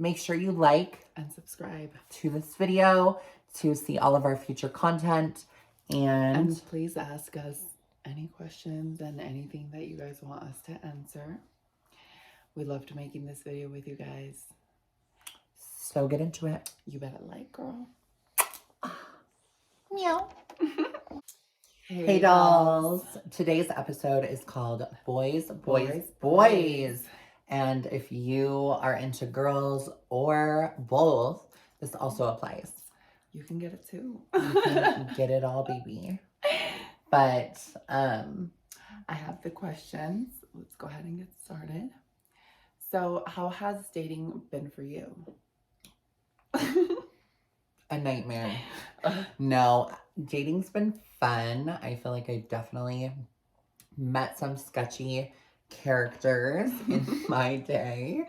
make sure you like and subscribe to this video to see all of our future content. And please ask us any questions and anything that you guys want us to answer. We loved making this video with you guys. So get into it. You better like, girl. Meow. Hey dolls. Today's episode is called Boys, Boys, Boys. And if you are into girls or both, this also applies. You can get it too. You can get it all, baby. But I have the questions. Let's go ahead and get started. So, how has dating been for you? a nightmare. No, dating's been fun. I feel like I definitely met some sketchy characters in my day.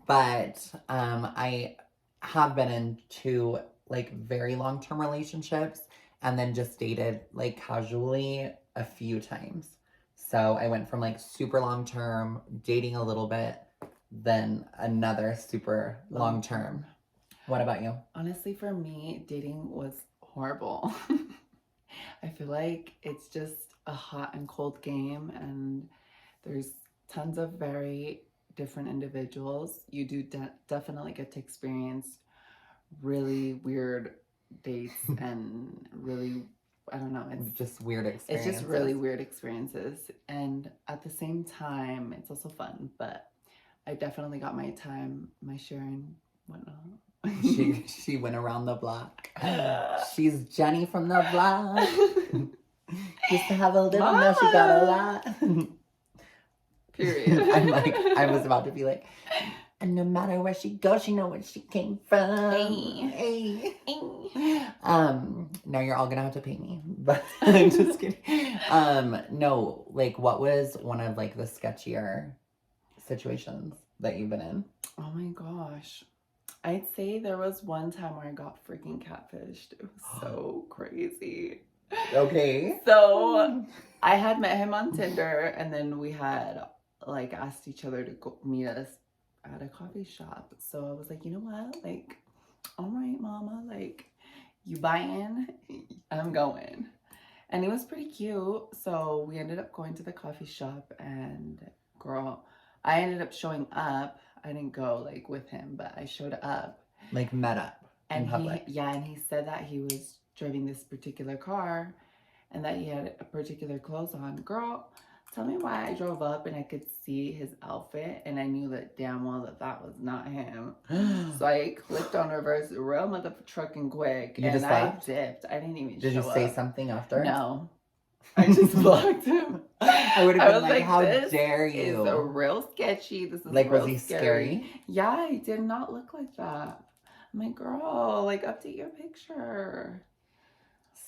But I have been in two like very long-term relationships and then just dated like casually a few times. So I went from like super long-term, dating a little bit, then another super long-term. What about you? Honestly, for me, dating was horrible. I feel like it's just a hot and cold game, and there's tons of very different individuals. You do definitely get to experience really weird dates and really, I don't know, it's just weird experiences. It's just really weird experiences, and at the same time, it's also fun. But I definitely got my time, my share, and whatnot. She went around the block. She's Jenny from the block. Used to have a little, now she got a lot. Period. I was about to be like, and no matter where she goes, she know where she came from. Hey. Now you're all gonna have to pay me, but I'm just kidding. No, like, what was one of like the sketchier situations that you've been in? Oh my gosh. I'd say there was one time where I got freaking catfished. It was so crazy. Okay. So I had met him on Tinder, and then we had like asked each other to go meet us at a coffee shop. So I was like, you know what? Like, all right, mama, like, you buy in, I'm going. And it was pretty cute. So we ended up going to the coffee shop, and girl, I ended up showing up. I didn't go like with him, but I showed up. Like met up in public. And he said that he was driving this particular car and that he had a particular clothes on. Girl, tell me why I drove up and I could see his outfit and I knew that damn well that was not him. So I clicked on reverse real motherfucking quick and I dipped. I didn't even Did you say something after? No. I just blocked him. I would have been like, how dare you? This is a real sketchy. This is like, real was he scary? Yeah, he did not look like that. I'm like, girl, like, update your picture.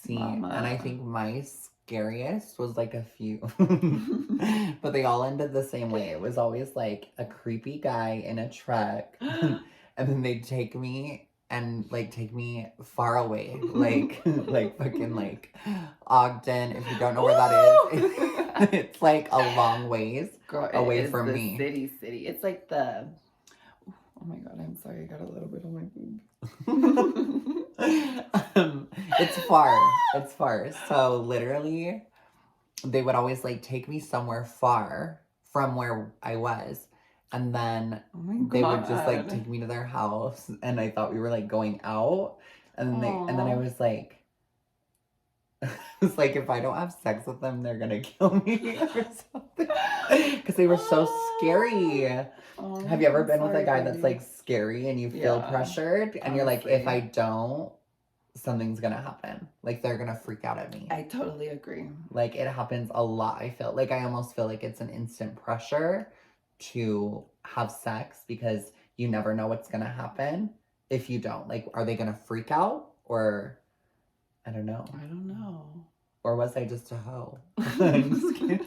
See, Mama. And I think my scariest was like a few, but they all ended the same way. It was always like a creepy guy in a truck, and then they'd take me and like take me far away, like fucking like Ogden. If you don't know where that is, it's like a long ways away from me. City. It's like the. Oh my god, I'm sorry. I got a little bit on my boob. It's far. It's far. So literally, they would always like take me somewhere far from where I was. And then they would just like take me to their house, and I thought we were like going out, and then and then I was like, it's like if I don't have sex with them, they're gonna kill me or something, because they were so scary. Have you ever been with a guy that's like scary and you feel pressured, and you're like, if I don't, something's gonna happen, like they're gonna freak out at me? I totally agree. Like it happens a lot. I feel like I almost feel like it's an instant pressure to have sex because you never know what's gonna happen if you don't. Like, are they gonna freak out, or I don't know. Or was I just a hoe? I'm just kidding.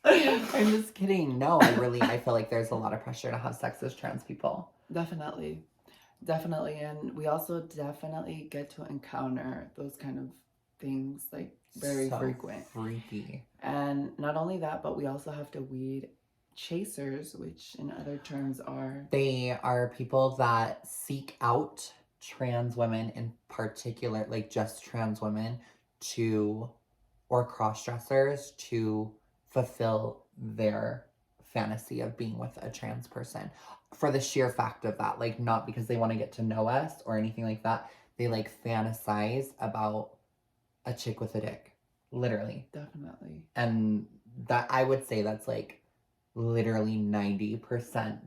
I'm just kidding. No, I feel like there's a lot of pressure to have sex as trans people. Definitely. And we also definitely get to encounter those kind of things like very frequent. Freaky. And not only that, but we also have to weed chasers, which in other terms are... They are people that seek out trans women in particular, like just trans women, or cross-dressers to fulfill their fantasy of being with a trans person for the sheer fact of that. Like, not because they want to get to know us or anything like that. They like fantasize about a chick with a dick, literally. Definitely. And that, I would say that's like literally 90%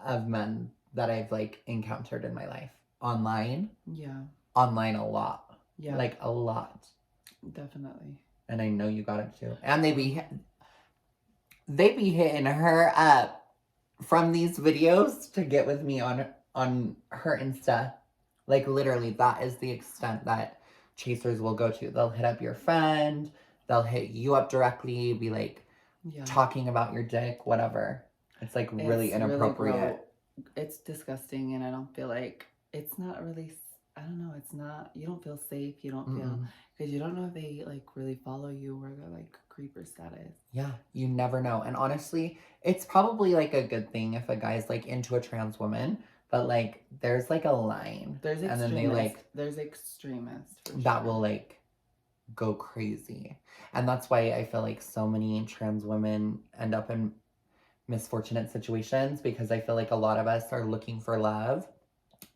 of men that I've like encountered in my life. Online. Yeah. Online a lot. Yeah. Like a lot. Definitely. And I know you got it too. And they be hitting her up from these videos to get with me on her Insta. Like literally, that is the extent that chasers will go to. They'll hit up your friend, they'll hit you up directly, be like talking about your dick, whatever. It's like really inappropriate. Really it's disgusting, and I don't feel like it's not really, I don't know, it's not, you don't feel safe, you don't feel, because you don't know if they like really follow you or they're like creeper status. Yeah, you never know. And honestly, it's probably like a good thing if a guy's like into a trans woman, but like there's like a line. There's extremists. And then they like, there's extremists that will like go crazy. And that's why I feel like so many trans women end up in misfortunate situations, because I feel like a lot of us are looking for love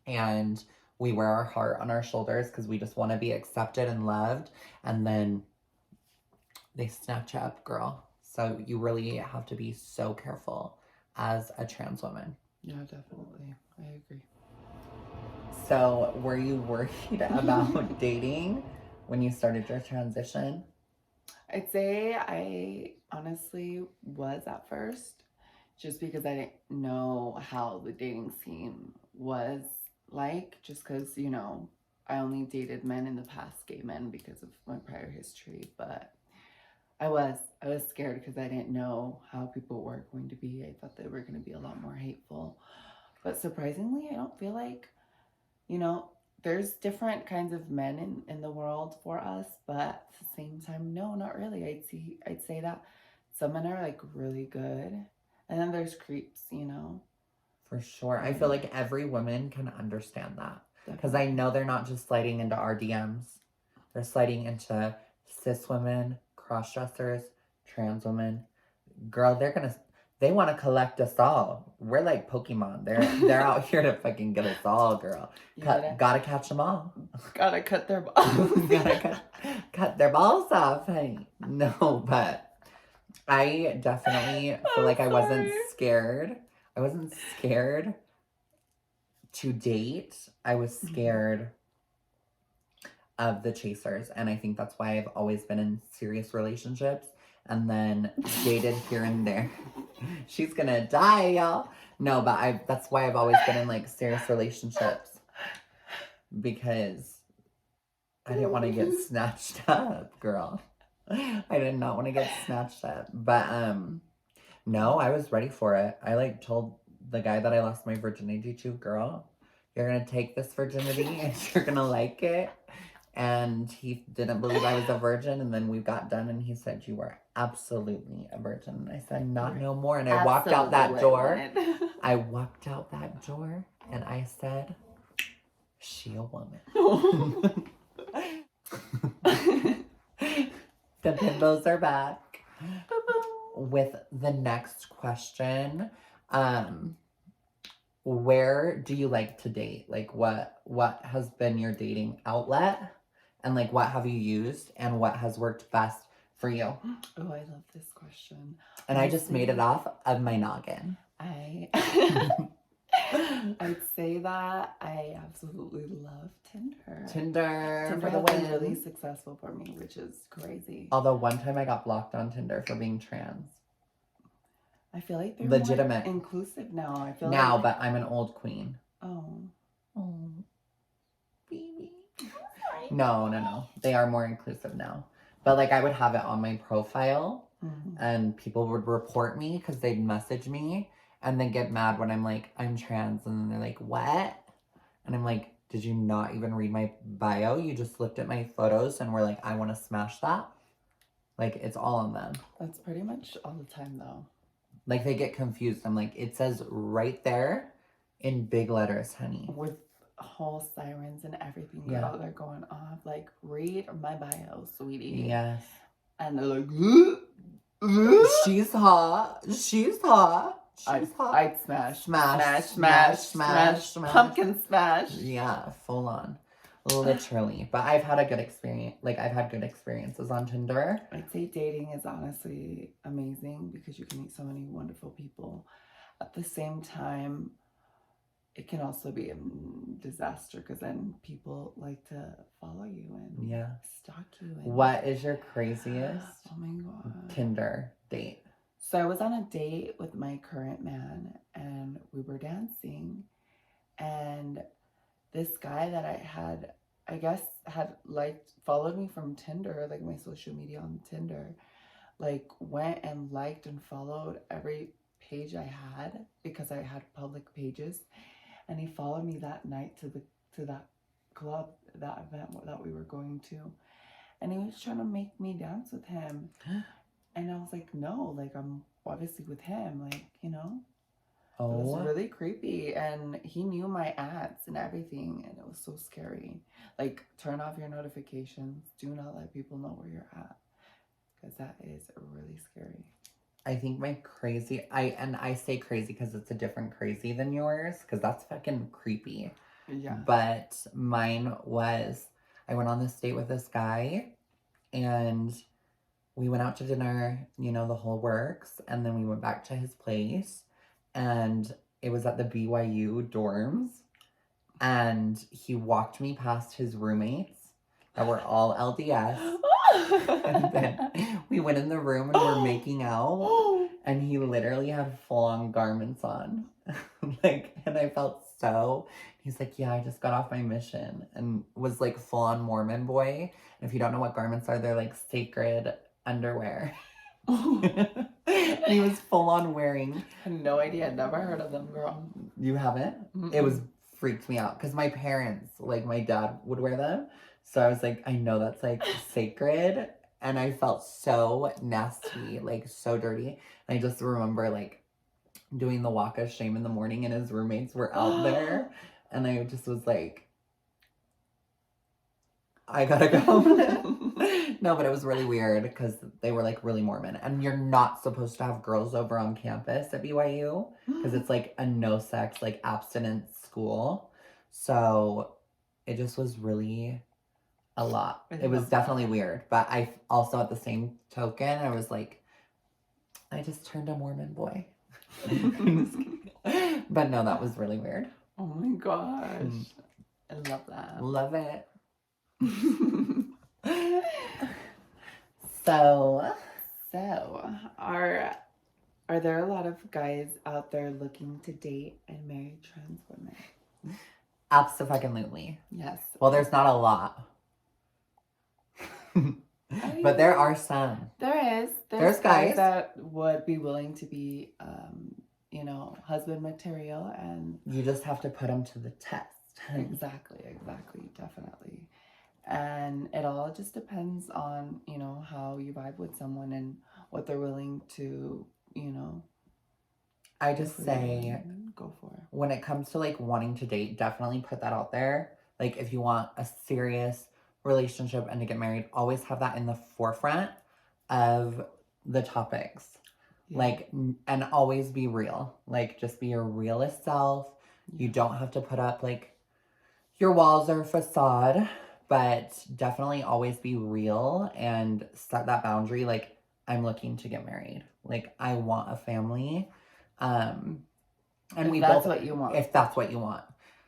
and we wear our heart on our shoulders because we just want to be accepted and loved, and then they snatch up, girl. So you really have to be so careful as a trans woman. Yeah, definitely. I agree. So were you worried about dating when you started your transition? I'd say I honestly was at first, just because I didn't know how the dating scene was like, just because, you know, I only dated men in the past, gay men, because of my prior history. But I was scared because I didn't know how people were going to be. I thought they were going to be a lot more hateful. But surprisingly, I don't feel like, you know, there's different kinds of men in the world for us, but at the same time, no, not really. I'd say that some men are like really good, and then there's creeps, you know. For sure. I feel like every woman can understand that, because I know they're not just sliding into our DMs. They're sliding into cis women, cross-dressers, trans women. Girl, they want to collect us all. We're like Pokemon. They're out here to fucking get us all, girl. Gotta catch them all. Gotta cut their balls. Gotta cut their balls off, honey. No, but I definitely feel like I wasn't scared. I wasn't scared to date. I was scared of the chasers. And I think that's why I've always been in serious relationships and then dated here and there. She's gonna die, y'all. No, but that's why I've always been in like serious relationships, because I didn't want to get snatched up, girl. I did not want to get snatched up. But no, I was ready for it. I like told the guy that I lost my virginity to, girl, you're gonna take this virginity and you're gonna like it. And he didn't believe I was a virgin, and then we got done and he said, you were absolutely a virgin. And I said, not no more. And I walked out that door. I walked out that door and I said, she a woman. The bimbos are back with the next question. Where do you like to date? Like what has been your dating outlet, and like what have you used, and what has worked best for you? Oh, I love this question. And I just made it off of my noggin. I'd say that I absolutely love Tinder. Tinder for the has been win. really successful for me, which is crazy. Although one time I got blocked on Tinder for being trans. I feel like they're legitimate, more inclusive now. I feel now, like... but I'm an old queen. Oh, baby. No. They are more inclusive now. But like I would have it on my profile, and people would report me because they'd message me and then get mad when I'm like, I'm trans, and then they're like, what? And I'm like, did you not even read my bio? You just looked at my photos and were like, I want to smash that. Like, it's all on them. That's pretty much all the time though. Like, they get confused. I'm like, it says right there in big letters, honey. With whole sirens and everything, Yeah. girl, they're going off. Like, read my bio, sweetie. Yes. And they're like, she's hot. She's hot. She's hot. I'd smash. Smash. Smash. Pumpkin smash. Yeah, full on. Literally. But I've had a good experience. Like, I've had good experiences on Tinder. I'd say dating is honestly amazing because you can meet so many wonderful people. At the same time, it can also be a disaster because then people like to follow you and stalk you. And... What is your craziest oh my God. Tinder date? So I was on a date with my current man and we were dancing, and this guy that I had, I guess, had followed me from Tinder, like my social media on Tinder, like went and liked and followed every page I had because I had public pages. And he followed me that night to that club, that event that we were going to. And he was trying to make me dance with him. And I was like, no, like I'm obviously with him, like, you know. It was really creepy. And he knew my ads and everything. And it was so scary. Like, turn off your notifications. Do not let people know where you're at. Because that is really scary. I think my crazy, I say crazy because it's a different crazy than yours, because that's fucking creepy. Yeah. But mine was, I went on this date with this guy, and we went out to dinner, you know, the whole works, and then we went back to his place, and it was at the BYU dorms, and he walked me past his roommates that were all LDS. And then we went in the room and we're making out, and he literally had full-on garments on. Like, and I felt so, he's like, yeah, I just got off my mission, and was like full-on Mormon boy. And if you don't know what garments are, they're like sacred underwear. And he was full-on wearing. I had no idea. Never heard of them, girl. You haven't? Mm-mm. It was freaked me out because my parents, like my dad, would wear them. So I was like, I know that's like sacred. And I felt so nasty, like so dirty. And I just remember like doing the walk of shame in the morning, and his roommates were out there. And I just was like, I gotta go. No, but it was really weird because they were like really Mormon. And you're not supposed to have girls over on campus at BYU because it's like a no sex, like abstinence school. So it just was really a lot. It was definitely weird. But I also, at the same token, I was like, I just turned a Mormon boy. But no, that was really weird. Oh my gosh. I love that. Love it. So are there a lot of guys out there looking to date and marry trans women? Absolutely. Yes. Well, there's not a lot. But there are some. There's guys that would be willing to be you know, husband material, and you just have to put them to the test. Exactly, definitely. And it all just depends on, you know, how you vibe with someone and what they're willing to, you know. I just say, go for it. When it comes to like wanting to date, definitely put that out there. Like, if you want a serious relationship and to get married, always have that in the forefront of the topics. Yeah. Like, and always be real. Like, just be your realest self. Yeah. You don't have to put up like your walls or facade, but definitely always be real and set that boundary. Like, I'm looking to get married. Like, I want a family. And if that's what you want. If that's what you want.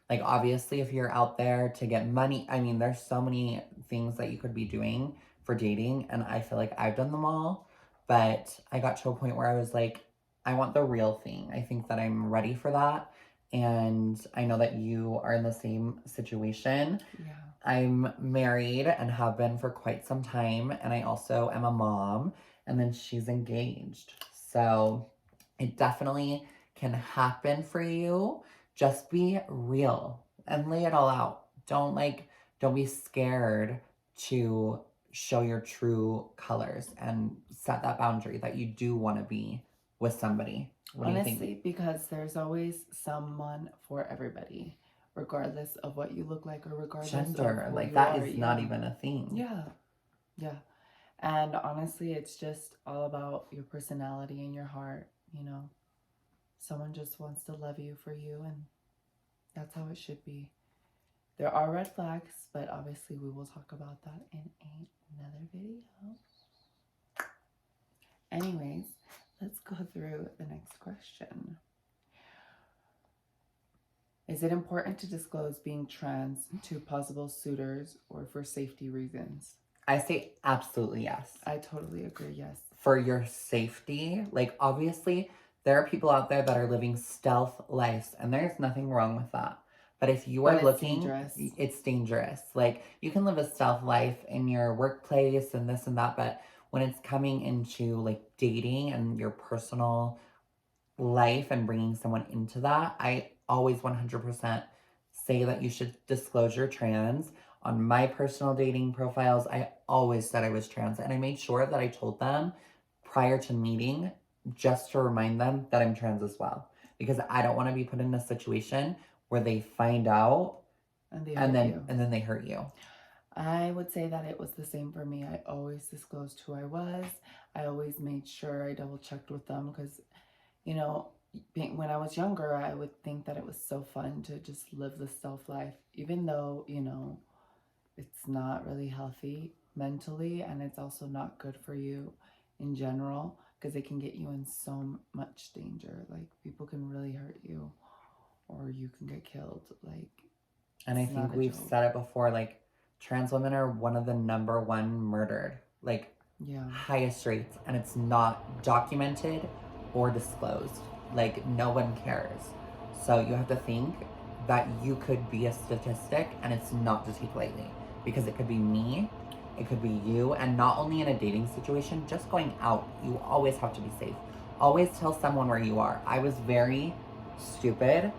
Like, obviously, if you're out there to get money, I mean, there's so many things that you could be doing for dating, and I feel like I've done them all. But I got to a point where I was like, I want the real thing. I think that I'm ready for that. And I know that you are in the same situation. Yeah. I'm married and have been for quite some time. And I also am a mom. And then she's engaged. So it definitely can happen for you. Just be real and lay it all out. Don't be scared to show your true colors and set that boundary that you do want to be with somebody? What do you think? Honestly, because there's always someone for everybody, regardless of what you look like or regardless Gender, of who like you that are. is not even a thing. Yeah. Yeah. And honestly, it's just all about your personality and your heart, you know. Someone just wants to love you for you, and that's how it should be. There are red flags, but obviously we will talk about that in another video. Anyways, let's go through the next question. Is it important to disclose being trans to possible suitors or for safety reasons? I say absolutely yes. I totally agree, yes. For your safety, like obviously there are people out there that are living stealth lives, and there's nothing wrong with that. But if you are looking, dangerous. It's dangerous. Like you can live a stealth life in your workplace and this and that, but when it's coming into like dating and your personal life and bringing someone into that, I always 100% say that you should disclose you're trans. On my personal dating profiles, I always said I was trans, and I made sure that I told them prior to meeting just to remind them that I'm trans as well, because I don't want to be put in a situation where they find out and then they hurt you. I would say that it was the same for me. I always disclosed who I was. I always made sure I double checked with them because, you know, when I was younger, I would think that it was so fun to just live the stealth life, even though, you know, it's not really healthy mentally, and it's also not good for you in general because it can get you in so much danger. Like people can really hurt you, or you can get killed. Like, and I think we've said it before, like trans women are one of the number one murdered, like highest rates, and it's not documented or disclosed. Like no one cares. So you have to think that you could be a statistic, and it's not to take lightly, because it could be me, it could be you, and not only in a dating situation, just going out, you always have to be safe. Always tell someone where you are. I was very stupid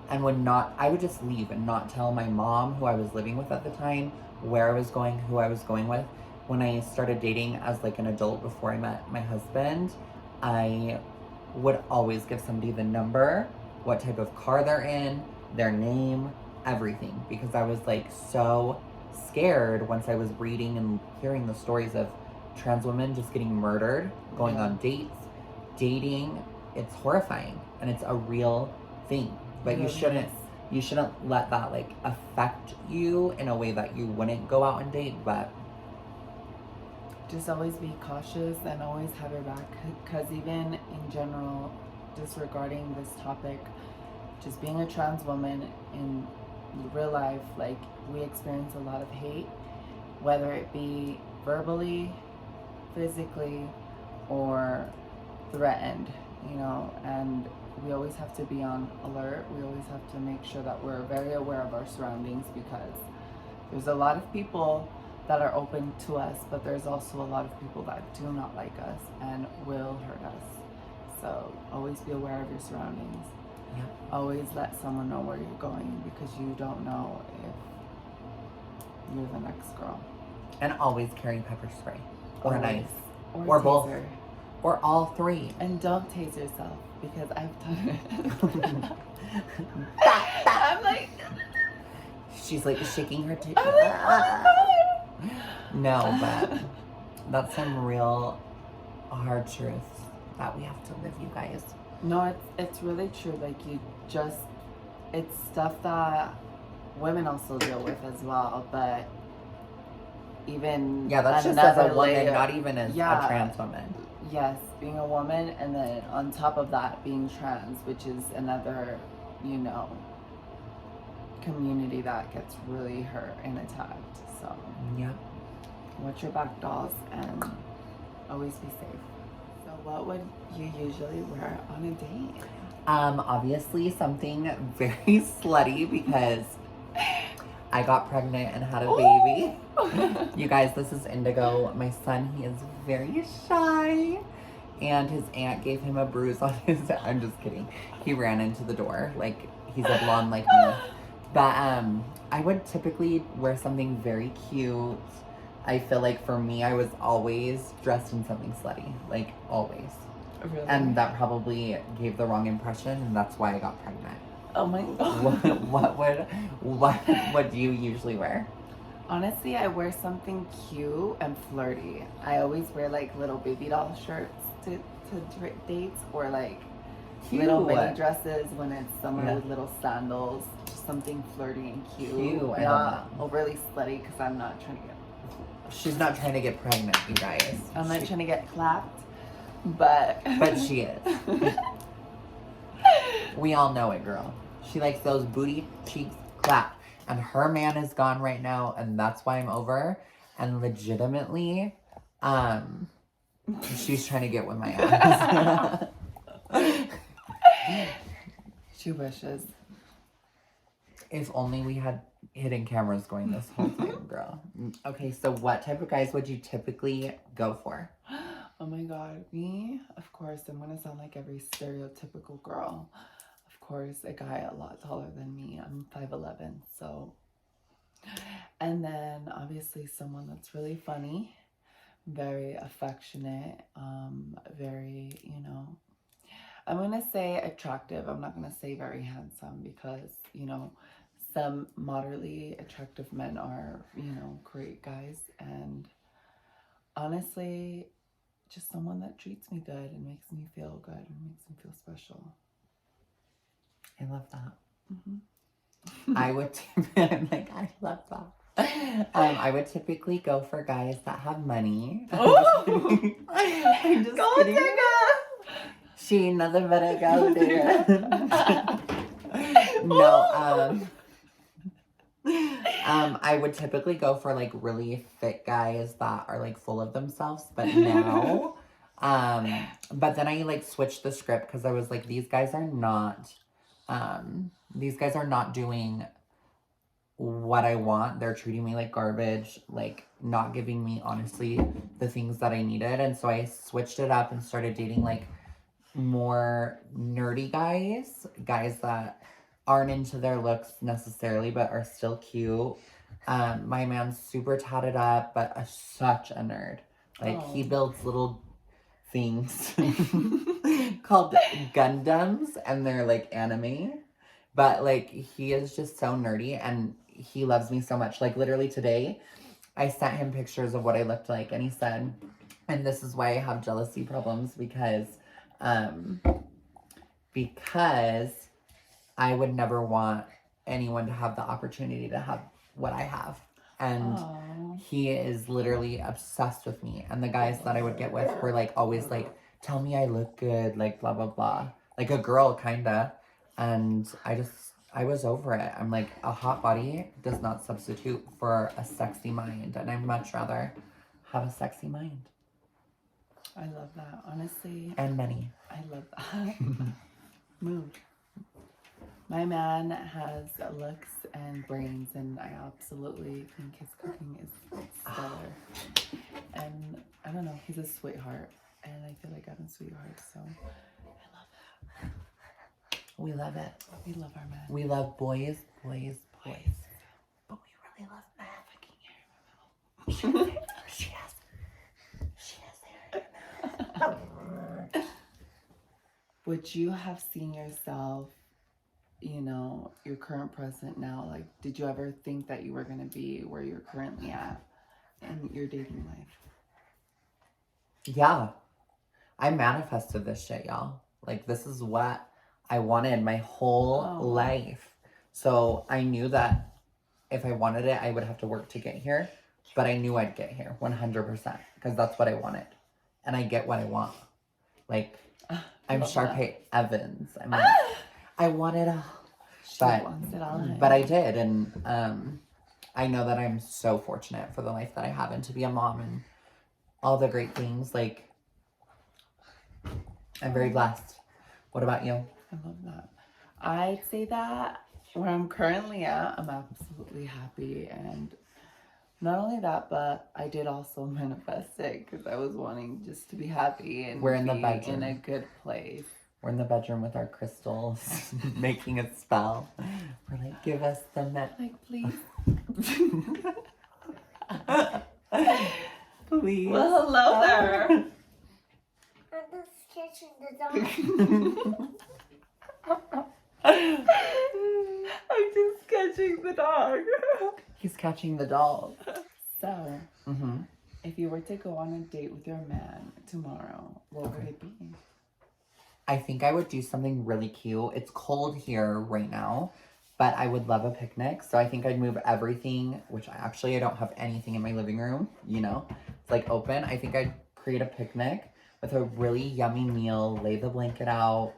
and I would just leave and not tell my mom, who I was living with at the time, where I was going, who I was going with. When I started dating as like an adult before I met my husband, I would always give somebody the number, what type of car they're in, their name, everything, because I was like so scared once I was reading and hearing the stories of trans women just getting murdered, going on dates, dating. It's horrifying, and it's a real thing. But you shouldn't let that like affect you in a way that you wouldn't go out and date. But just always be cautious and always have your back, because even in general, disregarding this topic, just being a trans woman in real life, like we experience a lot of hate, whether it be verbally, physically, or threatened, you know, and we always have to be on alert. We always have to make sure that we're very aware of our surroundings, because there's a lot of people that are open to us, but there's also a lot of people that do not like us and will hurt us. So always be aware of your surroundings. Yeah. Always let someone know where you're going, because you don't know if you're the next girl. And always carry pepper spray or a knife or both or all three. And don't tase yourself, because I've done it. I'm like, she's like shaking her titty. I'm like, oh my God. No, but that's some real hard truths that we have to live, you guys. No, it's really true. Like it's stuff that women also deal with as well, but even that's just as a woman, not even as a trans woman. Yes, being a woman, and then on top of that being trans, which is another, you know, community that gets really hurt and attacked. So watch your back, dolls, and always be safe. So what would you usually wear on a date? Obviously something very slutty, because I got pregnant and had a baby. You guys, this is Indigo. My son, he is very shy, and his aunt gave him a bruise on his, I'm just kidding. He ran into the door like he's a blonde like me. But I would typically wear something very cute. I feel like for me, I was always dressed in something slutty, like always. Really? And that probably gave the wrong impression, and that's why I got pregnant. Oh my god. What do you usually wear? Honestly, I wear something cute and flirty. I always wear like little baby doll shirts to dates, or like little mini dresses when it's summer with little sandals. Just something flirty and cute. I not love that. overly slutty because I'm not trying to get. She's not trying to get pregnant, you guys. I'm not trying to get clapped, but she is. We all know it, girl. She likes those booty cheeks clapped. And her man is gone right now, and that's why I'm over. And legitimately, she's trying to get with my ass. She wishes. If only we had hidden cameras going this whole time, girl. Okay, so what type of guys would you typically go for? Oh my god, me? Of course, I'm gonna sound like every stereotypical girl. Of course, a guy a lot taller than me. I'm 5'11", so. And then obviously someone that's really funny, very affectionate, very, you know, I'm gonna say attractive. I'm not gonna say very handsome because, you know, some moderately attractive men are, you know, great guys. And honestly, just someone that treats me good and makes me feel good and makes me feel special. I love that. Mm-hmm. I would, I'm like, I love that. I would typically go for guys that have money. Oh! I'm just go kidding. She nothing but a go there. No, I would typically go for like really fit guys that are like full of themselves, but now, but then I like switched the script because I was like, these guys are not doing what I want. They're treating me like garbage, like not giving me honestly the things that I needed. And so I switched it up and started dating like more nerdy guys that aren't into their looks necessarily, but are still cute. My man's super tatted up, but such a nerd. Like he builds little things called Gundams, and they're like anime. But like he is just so nerdy, and he loves me so much. Like literally today, I sent him pictures of what I looked like, and he said, and this is why I have jealousy problems, because I would never want anyone to have the opportunity to have what I have. And he is literally obsessed with me. And the guys that I would get with were like always like, tell me I look good, like blah, blah, blah. Like a girl, kinda. And I was over it. I'm like, a hot body does not substitute for a sexy mind. And I'd much rather have a sexy mind. I love that, honestly. And money. I love that. Mood. My man has looks and brains, and I absolutely think his cooking is stellar. And I don't know, he's a sweetheart, and I feel like I'm a sweetheart, so I love that. We love it. We love our men. We love boys. But we really love men. She has hair in her mouth. Would you have seen yourself, you know, your current present now? Like, did you ever think that you were going to be where you're currently at in your dating life? Yeah. I manifested this shit, y'all. Like, this is what I wanted my whole life. So I knew that if I wanted it, I would have to work to get here. But I knew I'd get here 100% because that's what I wanted. And I get what I want. Like, I'm Sharpay Evans. I'm like, I want it all. But I did. And I know that I'm so fortunate for the life that I have and to be a mom and all the great things. Like, I'm very blessed. What about you? I love that. I'd say that where I'm currently at, I'm absolutely happy. And not only that, but I did also manifest it because I was wanting just to be happy and we're in be the bedroom. In a good place. We're in the bedroom with our crystals, making a spell. We're like, give us the net. Like, please. Please. Well, hello there. catching the dog. I'm just sketching the dog. He's catching the dolls. So, Mm-hmm. if you were to go on a date with your man tomorrow, what would it be? I think I would do something really cute. It's cold here right now, but I would love a picnic. So I think I'd move everything, which I don't have anything in my living room, you know, it's like open. I think I'd create a picnic with a really yummy meal, lay the blanket out,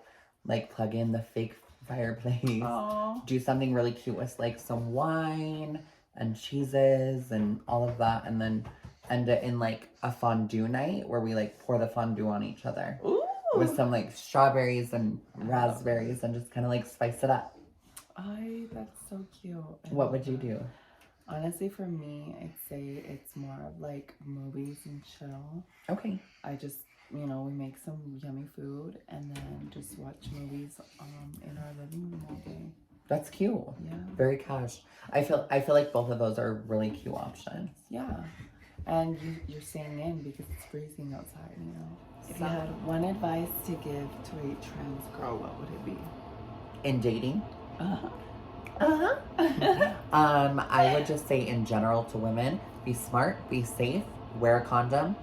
like plug in the fake fireplace, Aww. do something really cute with like some wine and cheeses and all of that. And then end it in like a fondue night where we like pour the fondue on each other. Ooh. With some like strawberries and raspberries and just kind of like spice it up. That's so cute. What would you do? Honestly, for me, I'd say it's more of like movies and chill. Okay. I just, we make some yummy food and then just watch movies in our living room all day. That's cute. Yeah. Very cash. I feel like both of those are really cute options. Yeah. And you're staying in because it's freezing outside, If you had one advice to give to a trans girl, what would it be? In dating? Uh-huh. I would just say in general to women, be smart, be safe, wear a condom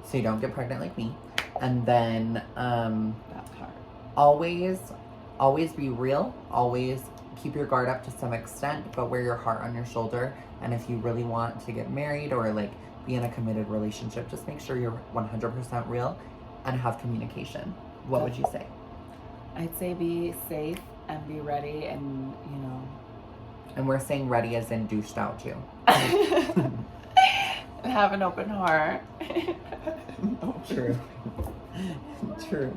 so you don't get pregnant like me. And then That part. always be real, always keep your guard up to some extent, but wear your heart on your shoulder. And if you really want to get married or like be in a committed relationship, just make sure you're 100% real and have communication. What would you say? I'd say be safe and be ready and, And we're saying ready as in douched out too. and have an open heart. True. True.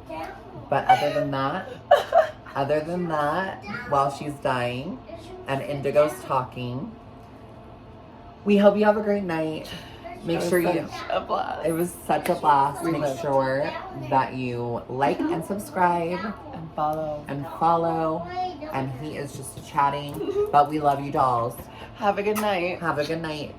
Down. But other than that, while she's dying and Indigo's talking, we hope you have a great night. Make sure you... A blast. It was such a blast. We Make lived. sure that you like and subscribe And follow. and follow. And he is just chatting. But we love you, dolls. Have a good night. Have a good night.